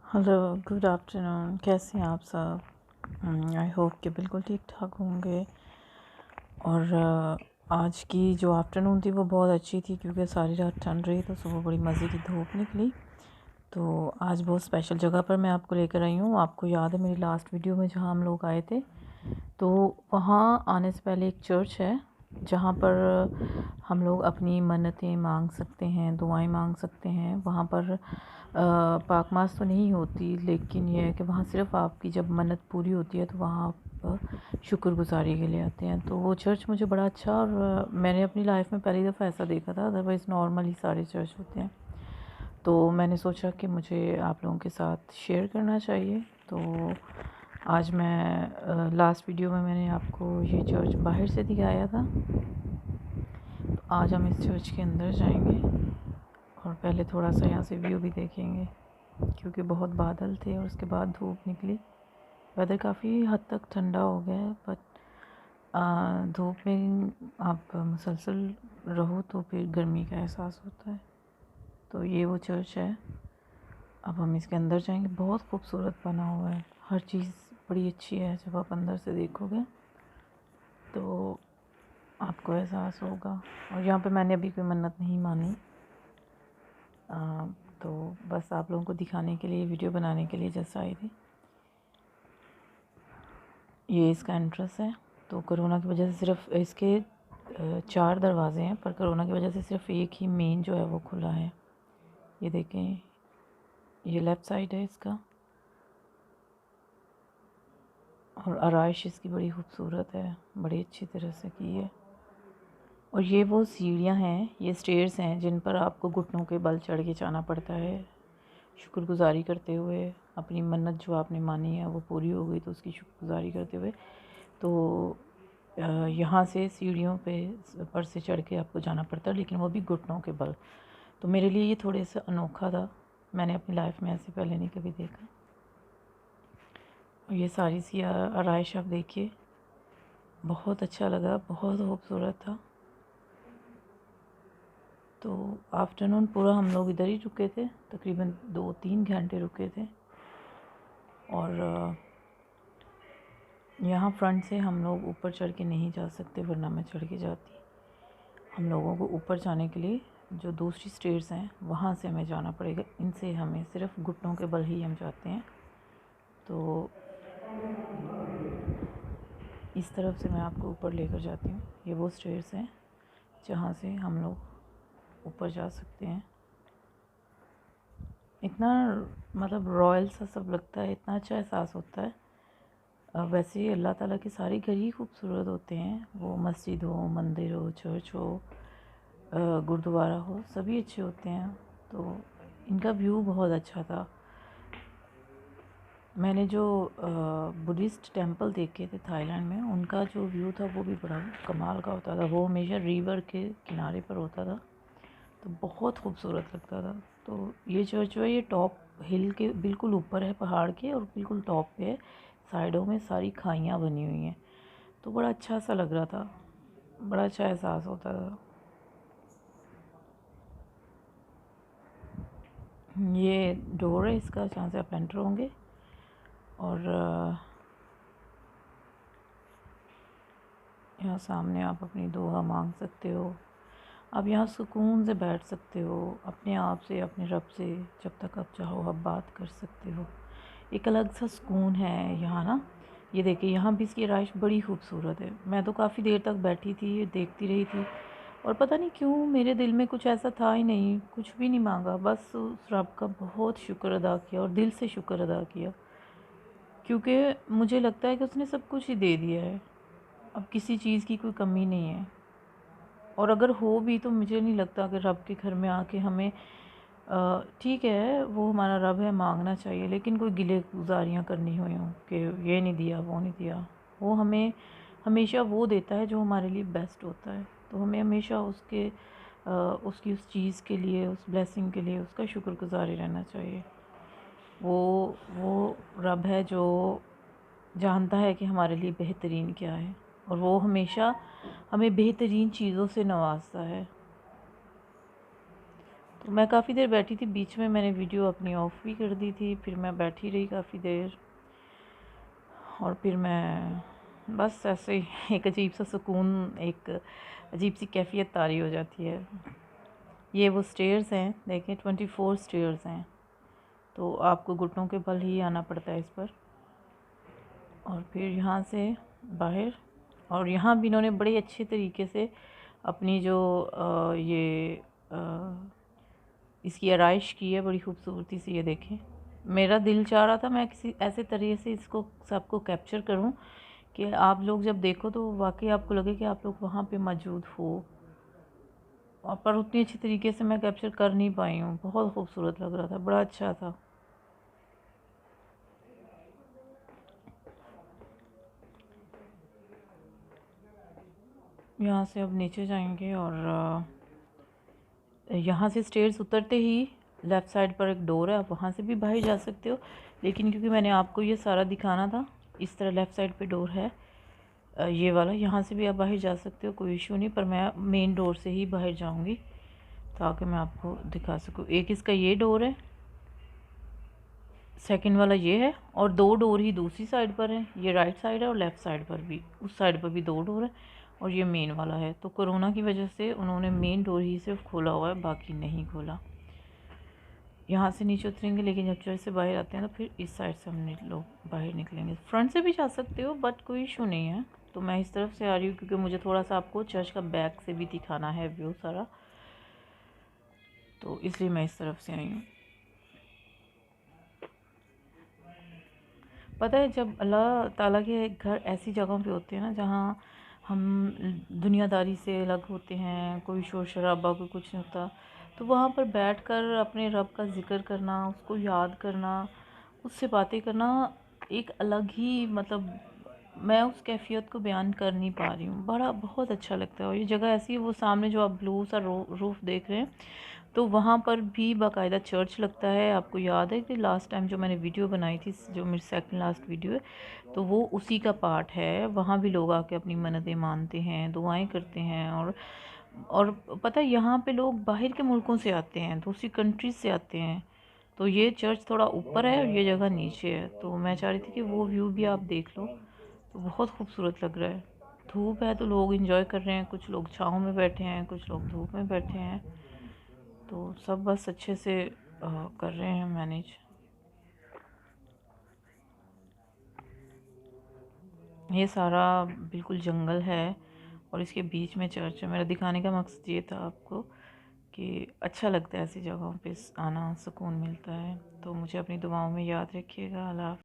Hello, good afternoon. कैसे हैं आप सब? आई होप कि बिल्कुल ठीक ठाक होंगे। और आज की जो आफ्टरनून थी वो बहुत अच्छी थी क्योंकि सारी रात ठंड रही तो सुबह बड़ी मज़े की धूप निकली। तो आज बहुत स्पेशल जगह पर मैं आपको लेकर आई हूँ। आपको याद है मेरी लास्ट वीडियो में जहाँ हम लोग आए थे, तो वहाँ आने से पहले एक चर्च है जहाँ पर हम लोग अपनी मन्नतें मांग सकते हैं, दुआएं मांग सकते हैं। वहाँ पर पाक मास तो नहीं होती, लेकिन यह है कि वहाँ सिर्फ आपकी जब मन्नत पूरी होती है तो वहाँ आप शुक्रगुजारी के लिए आते हैं। तो वो चर्च मुझे बड़ा अच्छा, और मैंने अपनी लाइफ में पहली दफ़ा ऐसा देखा था, अदरवाइज़ नॉर्मली सारे चर्च होते हैं। तो मैंने सोचा कि मुझे आप लोगों के साथ शेयर करना चाहिए। तो आज मैं लास्ट वीडियो में मैंने आपको ये चर्च बाहर से दिखाया था, तो आज हम इस चर्च के अंदर जाएंगे और पहले थोड़ा सा यहाँ से व्यू भी देखेंगे क्योंकि बहुत बादल थे और उसके बाद धूप निकली। वेदर काफ़ी हद तक ठंडा हो गया है, बट धूप में आप मुसलसल रहो तो फिर गर्मी का एहसास होता है। तो ये वो चर्च है। अब हम इसके अंदर जाएंगे। बहुत खूबसूरत बना हुआ है, हर चीज़ बड़ी अच्छी है। जब आप अंदर से देखोगे तो आपको एहसास होगा। और यहाँ पे मैंने अभी कोई मन्नत नहीं मानी, तो बस आप लोगों को दिखाने के लिए, वीडियो बनाने के लिए जैसा आई थी। ये इसका एंट्रेंस है। तो कोरोना की वजह से सिर्फ इसके 4 दरवाजे हैं, पर कोरोना की वजह से सिर्फ एक ही मेन जो है वो खुला है। ये देखें, ये लेफ़्ट साइड है इसका, और आराइश इसकी बड़ी खूबसूरत है, बड़ी अच्छी तरह से की है। और ये वो सीढ़ियाँ हैं, ये स्टेयर्स हैं जिन पर आपको घुटनों के बल चढ़ के जाना पड़ता है, शुक्रगुजारी करते हुए। अपनी मन्नत जो आपने मानी है वो पूरी हो गई तो उसकी शुक्रगुजारी करते हुए। तो यहाँ से सीढ़ियों पर से चढ़ के आपको जाना पड़ता है, लेकिन वो भी घुटनों के बल। तो मेरे लिए ये थोड़े से अनोखा था, मैंने अपनी लाइफ में ऐसे पहले नहीं कभी देखा। और ये सारी सी आराइश आप देखिए, बहुत अच्छा लगा, बहुत खूबसूरत था। तो आफ्टरनून पूरा हम लोग इधर ही रुके थे, तकरीबन 2-3 घंटे रुके थे। और यहाँ फ्रंट से हम लोग ऊपर चढ़ के नहीं जा सकते, वरना मैं चढ़ के जाती। हम लोगों को ऊपर जाने के लिए जो दूसरी स्टेयर्स हैं वहाँ से हमें जाना पड़ेगा। इनसे हमें सिर्फ घुटनों के बल ही हम जाते हैं। तो इस तरफ से मैं आपको ऊपर लेकर जाती हूँ। ये वो स्टेयर्स हैं जहाँ से हम लोग ऊपर जा सकते हैं। इतना मतलब रॉयल सा सब लगता है, इतना अच्छा एहसास होता है। वैसे अल्लाह ताला के सारे घर ही खूबसूरत होते हैं, वो मस्जिद हो, मंदिर हो, चर्च हो, गुरुद्वारा हो, सभी अच्छे होते हैं। तो इनका व्यू बहुत अच्छा था। मैंने जो बुद्धिस्ट टेंपल देखे थे थाईलैंड में, उनका जो व्यू था वो भी बड़ा कमाल का होता था। वो हमेशा रिवर के किनारे पर होता था, तो बहुत खूबसूरत लगता था। तो ये चर्च जो है ये टॉप हिल के बिल्कुल ऊपर है, पहाड़ के, और बिल्कुल टॉप पे है। साइडों में सारी खाइयाँ बनी हुई हैं, तो बड़ा अच्छा सा लग रहा था, बड़ा अच्छा एहसास होता था। ये डोर है इसका, जहाँ से आप एंटर होंगे। और यहाँ सामने आप अपनी दुआ मांग सकते हो। आप यहाँ सुकून से बैठ सकते हो, अपने आप से, अपने रब से जब तक आप चाहो आप बात कर सकते हो। एक अलग सा सुकून है यहाँ ना। ये देखिए, यहाँ भी इसकी राइश बड़ी खूबसूरत है। मैं तो काफ़ी देर तक बैठी थी, देखती रही थी, और पता नहीं क्यों मेरे दिल में कुछ ऐसा था ही नहीं, कुछ भी नहीं मांगा, बस उस रब का बहुत शुक्र अदा किया और दिल से शुक्र अदा किया, क्योंकि मुझे लगता है कि उसने सब कुछ ही दे दिया है। अब किसी चीज़ की कोई कमी नहीं है, और अगर हो भी तो मुझे नहीं लगता कि रब के घर में आके हमें, ठीक है वो हमारा रब है, मांगना चाहिए, लेकिन कोई गिले गुजारियाँ करनी हुई हों कि ये नहीं दिया, वो नहीं दिया। वो हमें हमेशा वो देता है जो हमारे लिए बेस्ट होता है। तो हमें हमेशा उसकी उस चीज़ के लिए, उस ब्लेसिंग के लिए उसका शुक्रगुजार ही रहना चाहिए। वो रब है जो जानता है कि हमारे लिए बेहतरीन क्या है, और वो हमेशा हमें बेहतरीन चीज़ों से नवाजता है। तो मैं काफ़ी देर बैठी थी, बीच में मैंने वीडियो अपनी ऑफ भी कर दी थी, फिर मैं बैठी रही काफ़ी देर और फिर मैं बस ऐसे ही एक अजीब सा सुकून, एक अजीब सी कैफियत तारी हो जाती है। ये वो स्टेयर्स हैं, देखें 24 स्टेयर्स हैं, तो आपको घुटनों के बल ही आना पड़ता है इस पर। और फिर यहाँ से बाहर, और यहाँ भी इन्होंने बड़े अच्छे तरीके से अपनी जो इसकी आराइश की है, बड़ी खूबसूरती से। ये देखें, मेरा दिल चाह रहा था मैं किसी ऐसे तरीके से इसको सबको कैप्चर करूं कि आप लोग जब देखो तो वाकई आपको लगे कि आप लोग वहाँ पे मौजूद हो, और पर उतनी अच्छी तरीके से मैं कैप्चर कर नहीं पाई हूँ। बहुत खूबसूरत लग रहा था, बड़ा अच्छा था। यहाँ से अब नीचे जाएंगे और यहाँ से स्टेयर्स उतरते ही लेफ़्ट साइड पर एक डोर है, आप वहाँ से भी बाहर जा सकते हो, लेकिन क्योंकि मैंने आपको ये सारा दिखाना था, इस तरह लेफ़्ट साइड पे डोर है ये वाला, यहाँ से भी आप बाहर जा सकते हो, कोई इशू नहीं। पर मैं मेन डोर से ही बाहर जाऊँगी ताकि मैं आपको दिखा सकूँ। एक इसका ये डोर है, सेकंड वाला ये है, और दो डोर ही दूसरी साइड पर है। ये राइट साइड है और लेफ़्ट साइड पर भी, उस साइड पर भी दो डोर है, और ये मेन वाला है। तो कोरोना की वजह से उन्होंने मेन डोर ही सिर्फ खोला हुआ है, बाकी नहीं खोला। यहाँ से नीचे उतरेंगे, लेकिन जब चर्च से बाहर आते हैं तो फिर इस साइड से हम लोग बाहर निकलेंगे। फ्रंट से भी जा सकते हो, बट कोई इशू नहीं है। तो मैं इस तरफ से आ रही हूँ क्योंकि मुझे थोड़ा सा आपको चर्च का बैक से भी दिखाना है व्यू सारा, तो इसलिए मैं इस तरफ से आई हूँ। पता है, जब अल्लाह ताला के घर ऐसी जगहों पे होते हैं ना जहाँ हम दुनियादारी से अलग होते हैं, कोई शोर शराबा, कोई कुछ नहीं होता, तो वहाँ पर बैठकर अपने रब का ज़िक्र करना, उसको याद करना, उससे बातें करना, एक अलग ही मतलब मैं उस कैफियत को बयान कर नहीं पा रही हूँ। बड़ा बहुत अच्छा लगता है। और ये जगह ऐसी है, वो सामने जो आप ब्लू सा रूफ देख रहे हैं, तो वहाँ पर भी बाकायदा चर्च लगता है। आपको याद है कि लास्ट टाइम जो मैंने वीडियो बनाई थी, जो मेरी सेकंड लास्ट वीडियो है, तो वो उसी का पार्ट है। वहाँ भी लोग आके अपनी मन्नतें मानते हैं, दुआएं करते हैं। और पता है, यहाँ पे लोग बाहर के मुल्कों से आते हैं, दूसरी कंट्रीज से आते हैं। तो ये चर्च थोड़ा ऊपर है और ये जगह नीचे है, तो मैं चाह रही थी कि वो व्यू भी आप देख लो। तो बहुत खूबसूरत लग रहा है। धूप है तो लोग इंजॉय कर रहे हैं, कुछ लोग छाँव में बैठे हैं, कुछ लोग धूप में बैठे हैं, तो सब बस अच्छे से कर रहे हैं मैनेज। ये सारा बिल्कुल जंगल है और इसके बीच में चर्च है। मेरा दिखाने का मकसद ये था आपको कि अच्छा लगता है ऐसी जगहों पे आना, सुकून मिलता है। तो मुझे अपनी दुआओं में याद रखिएगा। अल्लाह।